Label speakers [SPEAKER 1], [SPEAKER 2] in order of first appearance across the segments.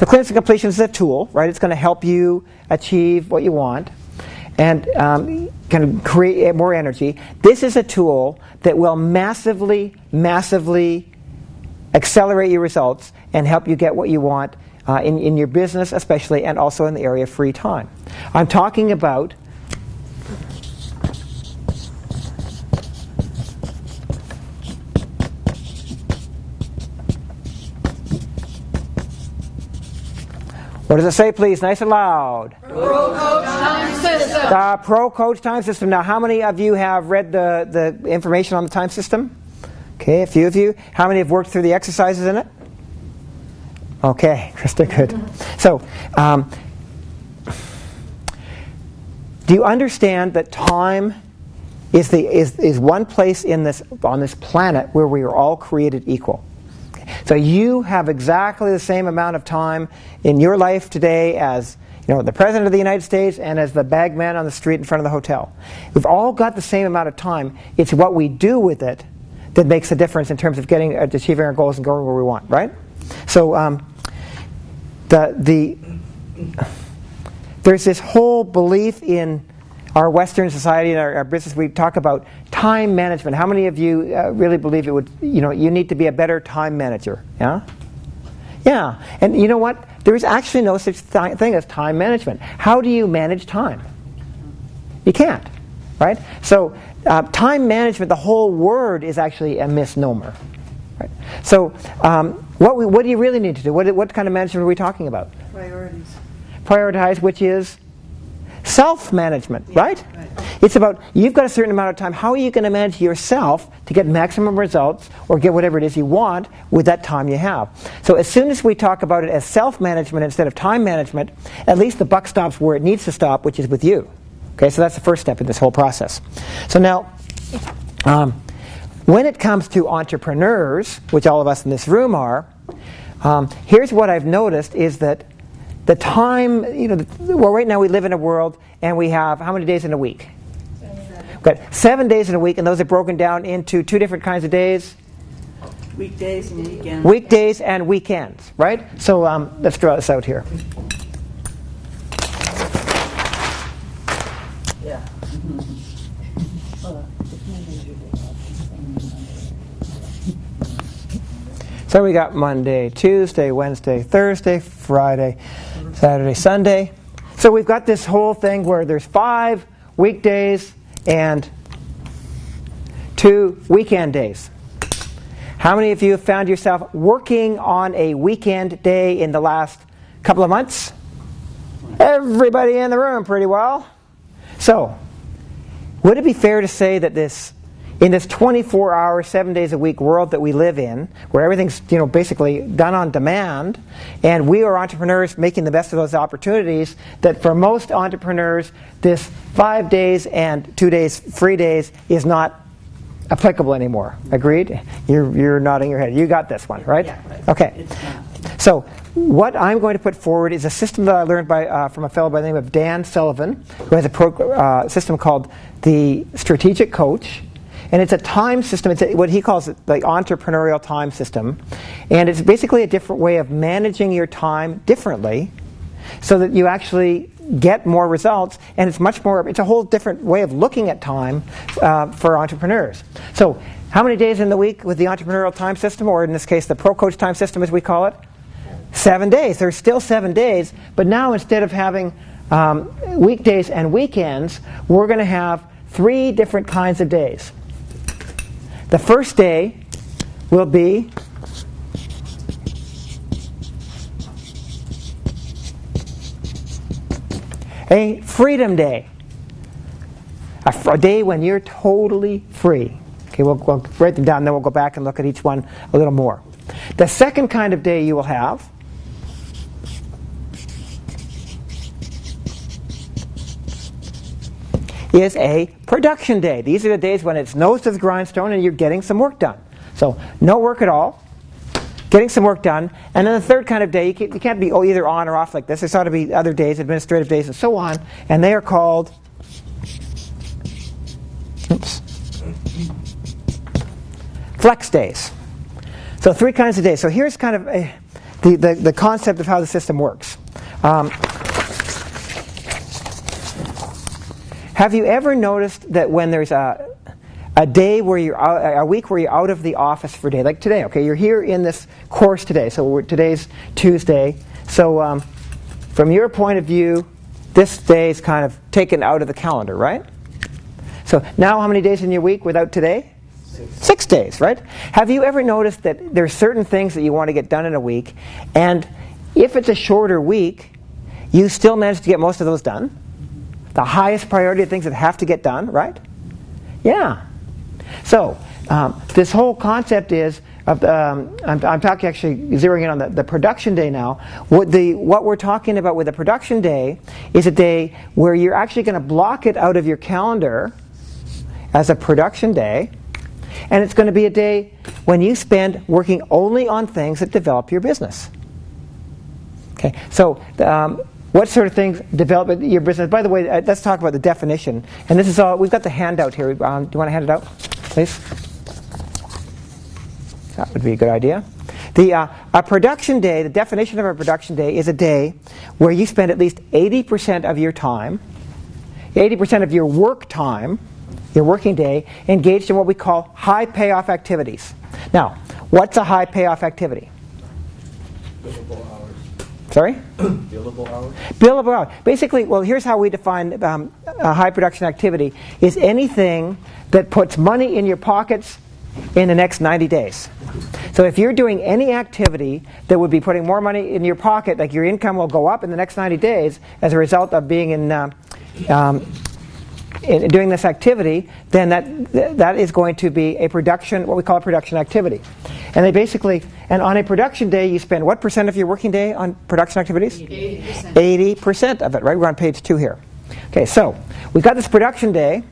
[SPEAKER 1] The clearance and completion is a tool, right? It's going to help you achieve what you want and can create more energy. This is a tool that will massively, massively accelerate your results and help you get what you want in your business especially, and also in the area of free time. I'm talking about what does it say, please? Nice and loud.
[SPEAKER 2] ProCoach time system.
[SPEAKER 1] The ProCoach time system. Now, how many of you have read the information on the time system? Okay, a few of you. How many have worked through the exercises in it? Okay, Krista, good. So, do you understand that time is one place on this planet where we are all created equal? So you have exactly the same amount of time in your life today as the President of the United States and as the bagman on the street in front of the hotel. We've all got the same amount of time. It's what we do with it that makes a difference in terms of achieving our goals and going where we want, right? So there's this whole belief in our Western society and our business. We talk about time management. How many of you really believe it would? You need to be a better time manager. Yeah, yeah. And you know what? There is actually no such thing as time management. How do you manage time? You can't, right? So time management, the whole word is actually a misnomer. Right? So what do you really need to do? What kind of management are we talking about?
[SPEAKER 2] Priorities.
[SPEAKER 1] Prioritize, which is self-management, right? It's about, you've got a certain amount of time. How are you going to manage yourself to get maximum results or get whatever it is you want with that time you have? So as soon as we talk about it as self-management instead of time management, at least the buck stops where it needs to stop, which is with you. Okay, so that's the first step in this whole process. So now, when it comes to entrepreneurs, which all of us in this room are, here's what I've noticed is that the time, well, right now we live in a world and we have how many days in a week? 7. We've got 7 days in a week, and those are broken down into 2 different kinds of days.
[SPEAKER 2] Weekdays and weekends.
[SPEAKER 1] Weekdays and weekends, right? So let's draw this out here.
[SPEAKER 2] Yeah.
[SPEAKER 1] So we got Monday, Tuesday, Wednesday, Thursday, Friday, Saturday, Sunday. So we've got this whole thing where there's 5 weekdays and 2 weekend days. How many of you have found yourself working on a weekend day in the last couple of months? Everybody in the room pretty well. So, would it be fair to say that in this 24-hour, 7 days a week world that we live in, where everything's basically done on demand, and we are entrepreneurs making the best of those opportunities, that for most entrepreneurs, this 5 days and 2 days free days is not applicable anymore? Agreed? You're nodding your head. You got this one, right?
[SPEAKER 2] Yeah, right.
[SPEAKER 1] Okay. So what I'm going to put forward is a system that I learned from a fellow by the name of Dan Sullivan, who has a system called the Strategic Coach. And it's a time system. It's what he calls the entrepreneurial time system. And it's basically a different way of managing your time differently so that you actually get more results. And it's a whole different way of looking at time for entrepreneurs. So how many days in the week with the entrepreneurial time system, or in this case the ProCoach time system as we call it? 7 days. There's still 7 days. But now instead of having weekdays and weekends, we're going to have 3 different kinds of days. The first day will be a freedom day. A day when you're totally free. Okay, we'll write them down, then we'll go back and look at each one a little more. The second kind of day you will have is a production day. These are the days when it's nose to the grindstone and you're getting some work done. So no work at all, getting some work done. And then the third kind of day, you can't be either on or off like this. There's ought to be other days, administrative days, and so on. And they are called flex days. So 3 kinds of days. So here's kind of the concept of how the system works. Have you ever noticed that when there's a day where you're out, a week where you're out of the office for a day, like today, okay, you're here in this course today, so today's Tuesday, so from your point of view, this day is kind of taken out of the calendar, right? So now how many days in your week without today? 6 days, right? Have you ever noticed that there are certain things that you want to get done in a week, and if it's a shorter week, you still manage to get most of those done? The highest priority of things that have to get done, right? Yeah. So this whole concept is, I'm talking actually zeroing in on the production day now. What we're talking about with a production day is a day where you're actually going to block it out of your calendar as a production day, and it's going to be a day when you spend working only on things that develop your business. Okay, so what sort of things develop your business? By the way, let's talk about the definition. And this is all, we've got the handout here. Do you want to hand it out, please? That would be a good idea. A production day, the definition of a production day is a day where you spend at least 80% of your time, 80% of your work time, your working day, engaged in what we call high payoff activities. Now, what's a high payoff activity? Sorry?
[SPEAKER 3] Billable hours?
[SPEAKER 1] Billable hours. Basically, well, here's how we define a high production activity, is anything that puts money in your pockets in the next 90 days. So if you're doing any activity that would be putting more money in your pocket, like your income will go up in the next 90 days as a result of being in doing this activity, then that is going to be a production, what we call a production activity. And they basically, and on a production day, you spend what percent of your working day on production activities?
[SPEAKER 2] 80%.
[SPEAKER 1] 80% of it, right? We're on page 2 here. Okay, so we've got this production day,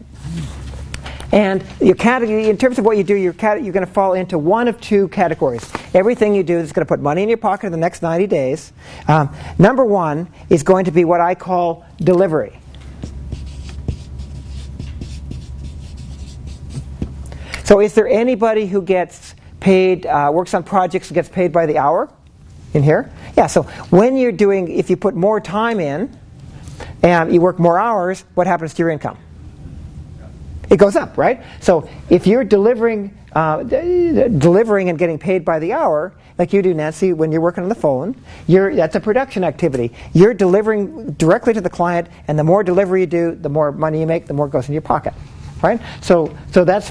[SPEAKER 1] and your category, in terms of what you do, you're going to fall into one of two categories. Everything you do is going to put money in your pocket in the next 90 days. Number one is going to be what I call delivery. So is there anybody who gets paid, works on projects and gets paid by the hour in here? Yeah, so when you're doing, if you put more time in and you work more hours, what happens to your income? It goes up, right? So if you're delivering and getting paid by the hour, like you do, Nancy, when you're working on the phone, that's a production activity. You're delivering directly to the client, and the more delivery you do, the more money you make, the more goes in your pocket. Right? So that's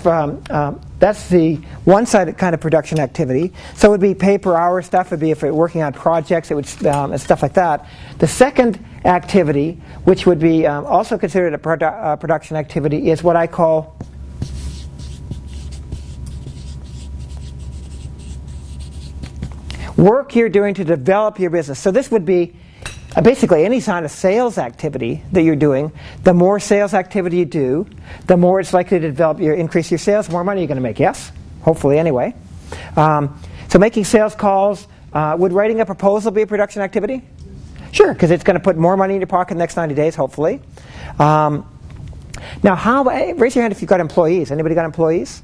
[SPEAKER 1] the one-sided kind of production activity. So it would be pay per hour stuff. It would be if you're working on projects, it would and stuff like that. The second activity, which would be also considered a production activity, is what I call work you're doing to develop your business. So this would be basically any kind of sales activity that you're doing. The more sales activity you do, the more it's likely to increase your sales, the more money you're going to make, yes? Hopefully anyway. So making sales calls, would writing a proposal be a production activity? Sure, because it's going to put more money in your pocket in the next 90 days, hopefully. Now, raise your hand if you've got employees. Anybody got employees?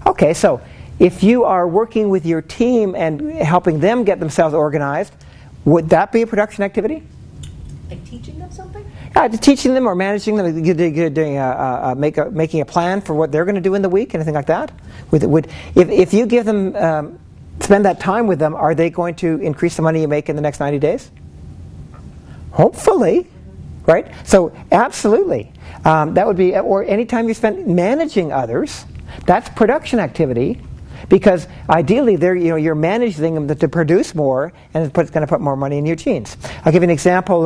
[SPEAKER 1] Okay, so if you are working with your team and helping them get themselves organized, would that be a production activity?
[SPEAKER 2] Like teaching them something?
[SPEAKER 1] Teaching them or managing them, making a plan for what they're going to do in the week, anything like that. If you give them, spend that time with them, are they going to increase the money you make in the next 90 days? Hopefully, right? So absolutely, that would be. Or anytime you spend managing others, that's production activity. Because ideally, you're managing them to produce more, and it's going to put more money in your jeans. I'll give you an example.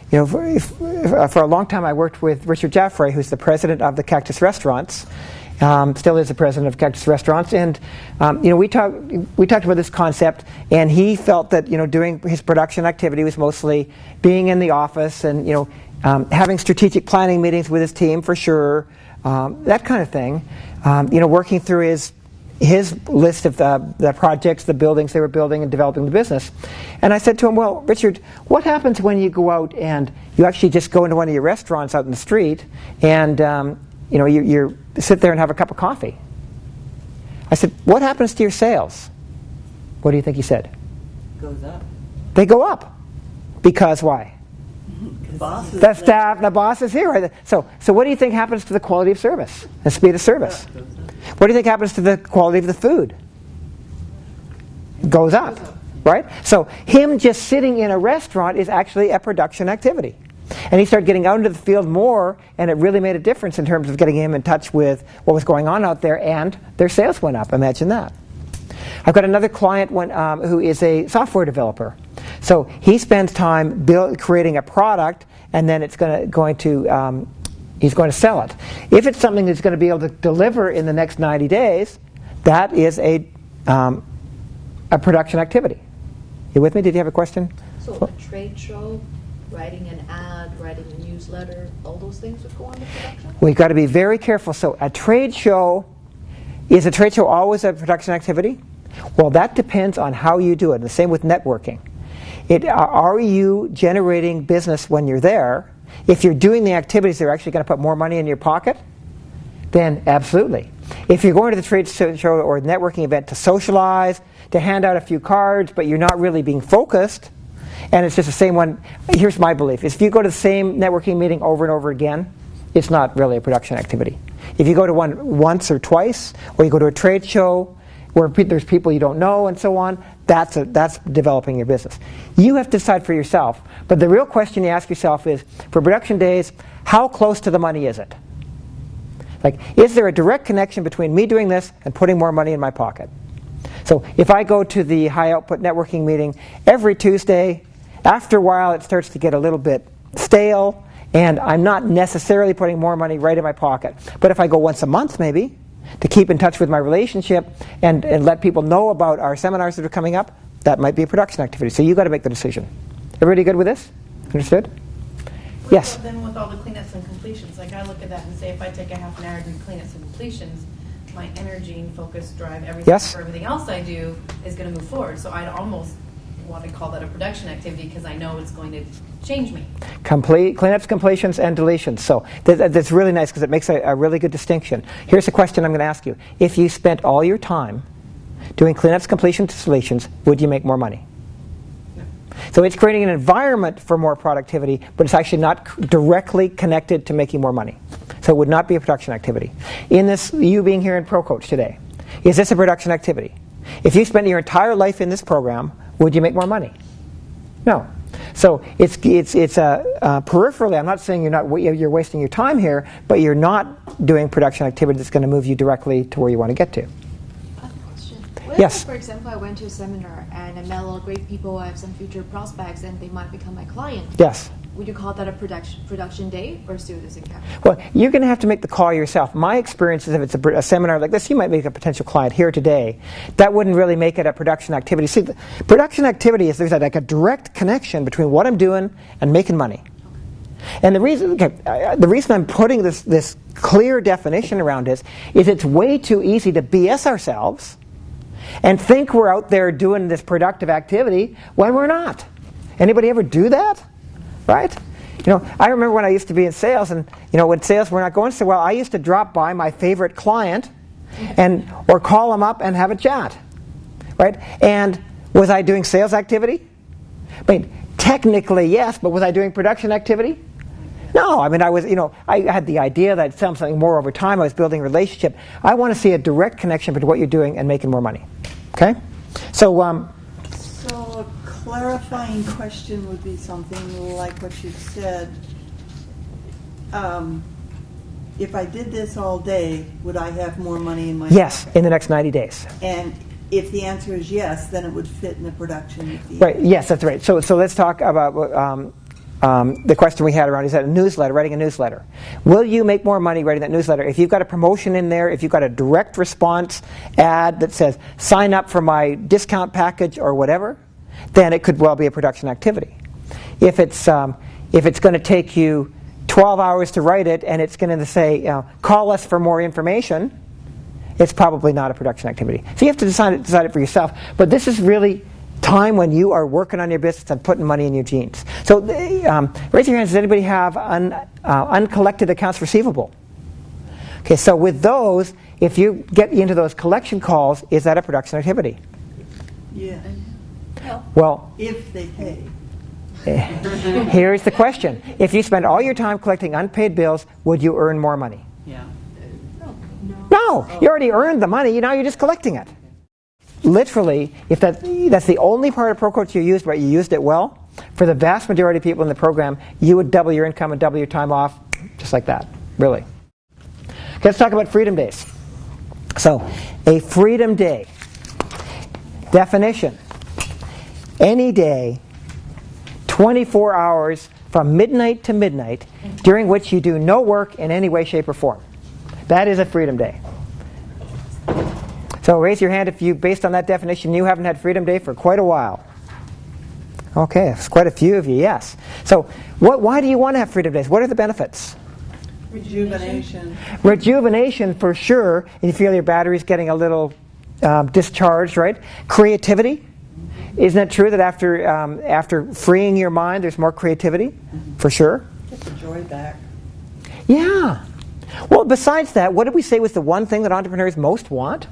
[SPEAKER 1] For a long time, I worked with Richard Jaffray, who's the president of the Cactus Restaurants, still is the president of Cactus Restaurants, and we talked about this concept, and he felt that doing his production activity was mostly being in the office and having strategic planning meetings with his team for sure, that kind of thing. Working through his list of the projects, the buildings they were building and developing the business. And I said to him, well, Richard, what happens when you go out and you actually just go into one of your restaurants out in the street and you sit there and have a cup of coffee? I said, what happens to your sales? What do you think he said?
[SPEAKER 2] Goes up.
[SPEAKER 1] They go up. Because why? The staff, the boss is here. Right? So what do you think happens to the quality of service and speed of service? What do you think happens to the quality of the food? It goes up, right? So him just sitting in a restaurant is actually a production activity. And he started getting out into the field more, and it really made a difference in terms of getting him in touch with what was going on out there, and their sales went up. Imagine that. I've got another client who is a software developer. So he spends time creating a product, and then he's going to sell it. If it's something that's going to be able to deliver in the next 90 days, that is a production activity. You with me? Did you have a question?
[SPEAKER 2] So a trade show, writing an ad, writing a newsletter, all those things would go on to production?
[SPEAKER 1] We've got to be very careful. So a trade show, is a trade show always a production activity? Well, that depends on how you do it. The same with networking. Are you generating business when you're there? If you're doing the activities that are actually going to put more money in your pocket, then absolutely. If you're going to the trade show or networking event to socialize, to hand out a few cards, but you're not really being focused, and it's just the same one, here's my belief. If you go to the same networking meeting over and over again, it's not really a production activity. If you go to one once or twice, or you go to a trade show where there's people you don't know and so on, that's developing your business. You have to decide for yourself. But the real question you ask yourself is, for production days, how close to the money is it? Like, is there a direct connection between me doing this and putting more money in my pocket? So if I go to the high output networking meeting every Tuesday, after a while it starts to get a little bit stale, and I'm not necessarily putting more money right in my pocket. But if I go once a month maybe, to keep in touch with my relationship and let people know about our seminars that are coming up, that might be a production activity. So you've got to make the decision. Everybody good with this? Understood? Yes?
[SPEAKER 3] But then with all the cleanups and completions, like I look at that and say if I take a half an hour to do cleanups and completions, my energy and focus drive everything for everything else I do is going to move forward. So I'd almost want to call that a production activity because I know it's going to change me.
[SPEAKER 1] Cleanups, completions, and deletions. So that's really nice because it makes a really good distinction. Here's a question I'm going to ask you. If you spent all your time doing cleanups, completions, deletions, would you make more money?
[SPEAKER 3] No.
[SPEAKER 1] So it's creating an environment for more productivity, but it's actually not directly connected to making more money. So it would not be a production activity. In this, you being here in ProCoach today, is this a production activity? If you spent your entire life in this program, would you make more money? No. So it's peripherally. I'm not saying you're wasting your time here, but you're not doing production activity that's going to move you directly to where you want to get to.
[SPEAKER 4] I have a question. What
[SPEAKER 1] Yes.
[SPEAKER 4] if, for example, I went to a seminar and I met a lot of great people, I have some future prospects, and they might become my client?
[SPEAKER 1] Yes.
[SPEAKER 4] Would you call that a production day, or still doesn't count?
[SPEAKER 1] Well, you're going to have to make the call yourself. My experience is if it's a seminar like this, you might make a potential client here today. That wouldn't really make it a production activity. See, the production activity is there's like a direct connection between what I'm doing and making money. And the reason I'm putting this clear definition around is it's way too easy to BS ourselves and think we're out there doing this productive activity when we're not. Anybody ever do that? Right? I remember when I used to be in sales, and when sales were not going so well, I used to drop by my favorite client or call them up and have a chat. Right? And was I doing sales activity? I mean, technically yes, but was I doing production activity? No. I mean, I was, I had the idea that I'd sell something more over time. I was building a relationship. I want to see a direct connection between what you're doing and making more money. Okay? So
[SPEAKER 5] a clarifying question would be something like what you said. If I did this all day, would I have more money in my
[SPEAKER 1] yes,
[SPEAKER 5] pocket?
[SPEAKER 1] in the next 90 days.
[SPEAKER 5] And if the answer is yes, then it would fit in the production.
[SPEAKER 1] Right. Yes, that's right. So let's talk about the question we had around, is that a newsletter, writing a newsletter. Will you make more money writing that newsletter? If you've got a promotion in there, if you've got a direct response ad that says, sign up for my discount package or whatever, then it could well be a production activity. If it's going to take you 12 hours to write it and it's going to say, call us for more information, it's probably not a production activity. So you have to decide it for yourself. But this is really time when you are working on your business and putting money in your jeans. So raise your hands. Does anybody have uncollected accounts receivable? Okay, so with those, if you get into those collection calls, is that a production activity?
[SPEAKER 5] Yeah.
[SPEAKER 1] Well,
[SPEAKER 5] If they pay.
[SPEAKER 1] here's the question. If you spend all your time collecting unpaid bills, would you earn more money?
[SPEAKER 5] Yeah.
[SPEAKER 1] No, you already earned the money. Now you're just collecting it. Literally, if that's the only part of ProCoach you used, but you used it well, for the vast majority of people in the program, you would double your income and double your time off, just like that, really. Okay, let's talk about freedom days. So, a freedom day. Definition. Any day, 24 hours from midnight to midnight, during which you do no work in any way, shape, or form. That is a freedom day. So raise your hand if you, based on that definition, you haven't had freedom day for quite a while. Okay, there's quite a few of you, yes. So why do you want to have freedom days? What are the benefits?
[SPEAKER 5] Rejuvenation.
[SPEAKER 1] Rejuvenation, for sure. You feel your battery's getting a little discharged, right? Creativity. Isn't it true that after freeing your mind, there's more creativity? For sure.
[SPEAKER 5] Get the joy back.
[SPEAKER 1] Yeah. Well, besides that, what did we say was the one thing that entrepreneurs most want?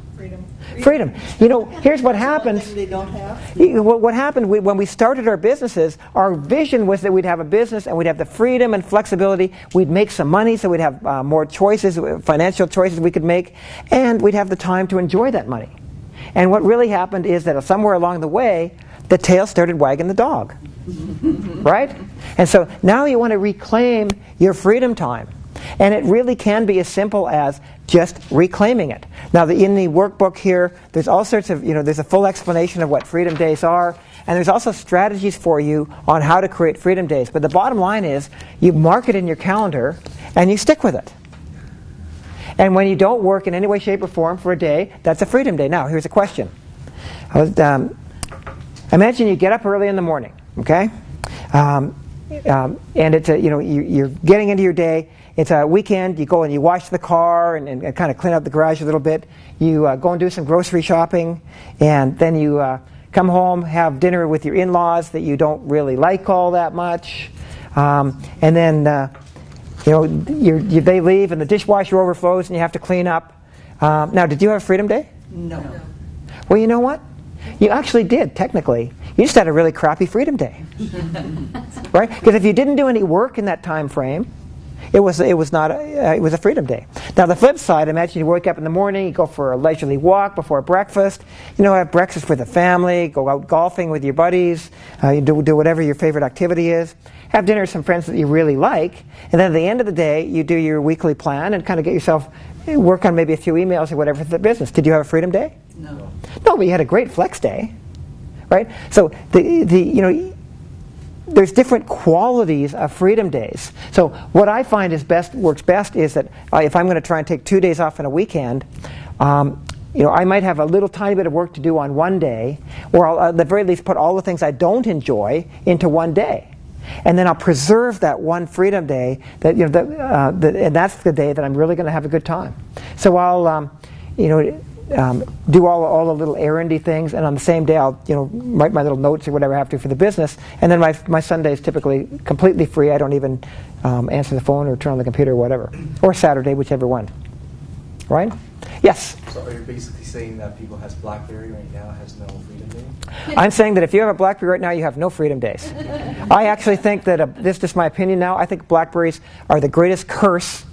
[SPEAKER 1] Freedom. You know, here's what happens.
[SPEAKER 5] One thing they don't have.
[SPEAKER 1] What happened when we started our businesses, our vision was that we'd have a business and we'd have the freedom and flexibility. We'd make some money, so we'd have more choices, financial choices we could make, and we'd have the time to enjoy that money. And what really happened is that somewhere along the way, the tail started wagging the dog. Right? And so now you want to reclaim your freedom time. And it really can be as simple as just reclaiming it. Now, in the workbook here, there's all sorts of, there's a full explanation of what freedom days are, and there's also strategies for you on how to create freedom days. But the bottom line is, you mark it in your calendar, and you stick with it. And when you don't work in any way, shape, or form for a day, that's a freedom day. Now, here's a question. Imagine you get up early in the morning, okay? And it's you're getting into your day. It's a weekend. You go and you wash the car and kind of clean up the garage a little bit. You go and do some grocery shopping, and then you come home, have dinner with your in-laws that you don't really like all that much, and then they leave and the dishwasher overflows and you have to clean up. Now, did you have a freedom day?
[SPEAKER 5] No.
[SPEAKER 1] Well, you know what? You actually did, technically. You just had a really crappy freedom day. Right? Because if you didn't do any work in that time frame, it was a freedom day. Now, the flip side, imagine you wake up in the morning, you go for a leisurely walk before breakfast, have breakfast with the family, go out golfing with your buddies, you do whatever your favorite activity is, have dinner with some friends that you really like, and then at the end of the day, you do your weekly plan and kind of get yourself, work on maybe a few emails or whatever for the business. Did you have a freedom day?
[SPEAKER 5] No.
[SPEAKER 1] No, but you had a great flex day, right? So there's different qualities of freedom days. So what I find works best is that if I'm going to try and take 2 days off in a weekend, I might have a little tiny bit of work to do on one day, or I'll at the very least put all the things I don't enjoy into one day. And then I'll preserve that one freedom day, and that's the day that I'm really going to have a good time. So I'll, do all the little errandy things, and on the same day I'll write my little notes or whatever I have to for the business, and then my Sunday is typically completely free. I don't even answer the phone or turn on the computer or whatever, or Saturday, whichever one. Right? Yes?
[SPEAKER 6] So are you basically saying that people has BlackBerry right now has no freedom day?
[SPEAKER 1] I'm saying that if you have a BlackBerry right now, you have no freedom days. I actually think that, this is just my opinion now, I think BlackBerries are the greatest curse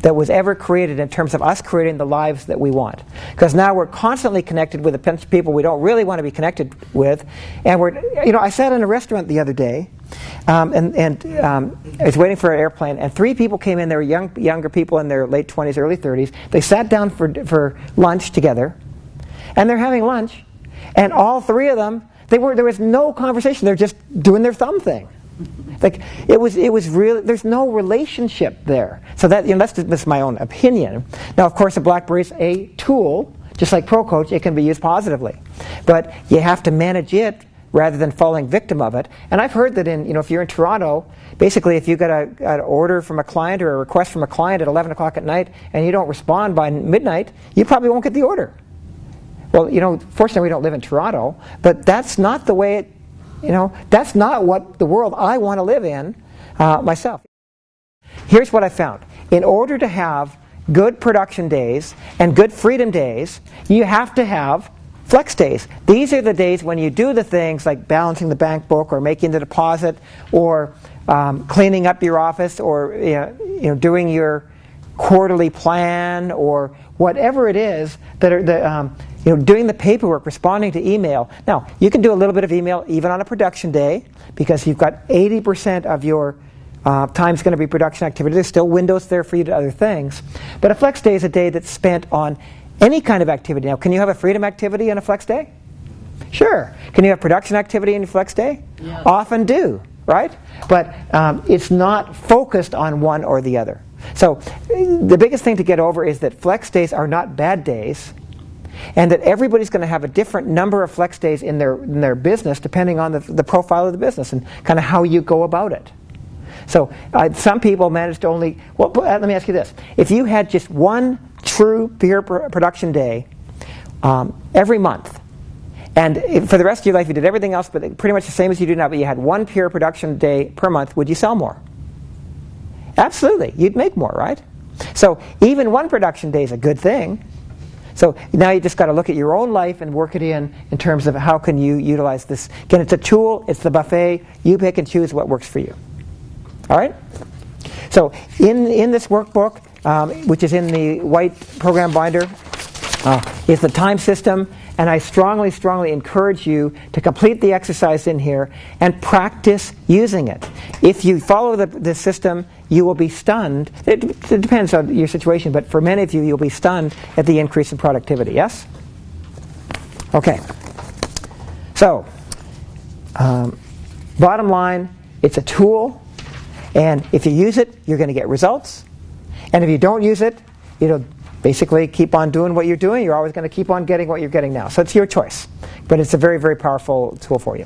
[SPEAKER 1] that was ever created in terms of us creating the lives that we want. Because now we're constantly connected with a bunch of people we don't really want to be connected with. And I sat in a restaurant the other day, and I was waiting for an airplane, and 3 people came in. They were younger people in their late 20s, early 30s. They sat down for lunch together, and they're having lunch, and all 3 of them, there was no conversation. They're just doing their thumb thing. Like it was really, there's no relationship there. So that's my own opinion. Now, of course, a BlackBerry is a tool, just like ProCoach. It can be used positively, but you have to manage it rather than falling victim of it. And I've heard that if you're in Toronto, basically if you get an order from a client or a request from a client at 11 o'clock at night and you don't respond by midnight, you probably won't get the order. Well, fortunately we don't live in Toronto, but that's not the way it. That's not what the world I want to live in myself. Here's what I found. In order to have good production days and good freedom days, you have to have Flex days. These are the days when you do the things like balancing the bank book or making the deposit or cleaning up your office or doing your quarterly plan or whatever it is that are doing the paperwork, responding to email. Now, you can do a little bit of email even on a production day because you've got 80% of your time is going to be production activity. There's still windows there for you to other things. But a flex day is a day that's spent on any kind of activity. Now, can you have a freedom activity on a flex day? Sure. Can you have production activity in your flex day?
[SPEAKER 3] Yeah.
[SPEAKER 1] Often do, right? But it's not focused on one or the other. So the biggest thing to get over is that flex days are not bad days, and that everybody's going to have a different number of flex days in their business depending on the profile of the business and kind of how you go about it. So some people manage to only, well, let me ask you this. If you had just one true peer production day every month, and for the rest of your life you did everything else but pretty much the same as you do now, but you had one peer production day per month, would you sell more? Absolutely. You'd make more, right? So even one production day is a good thing. So now you just got to look at your own life and work it in terms of how can you utilize this. Again, it's a tool. It's the buffet. You pick and choose what works for you. All right? So in this workbook, which is in the white program binder, is the time system. And I strongly, strongly encourage you to complete the exercise in here and practice using it. If you follow the system, you will be stunned. It depends on your situation, but for many of you, you'll be stunned at the increase in productivity. Yes? Okay. So, bottom line, it's a tool, and if you use it, you're going to get results. And if you don't use it, basically keep on doing what you're doing. You're always going to keep on getting what you're getting now. So it's your choice. But it's a very, very powerful tool for you.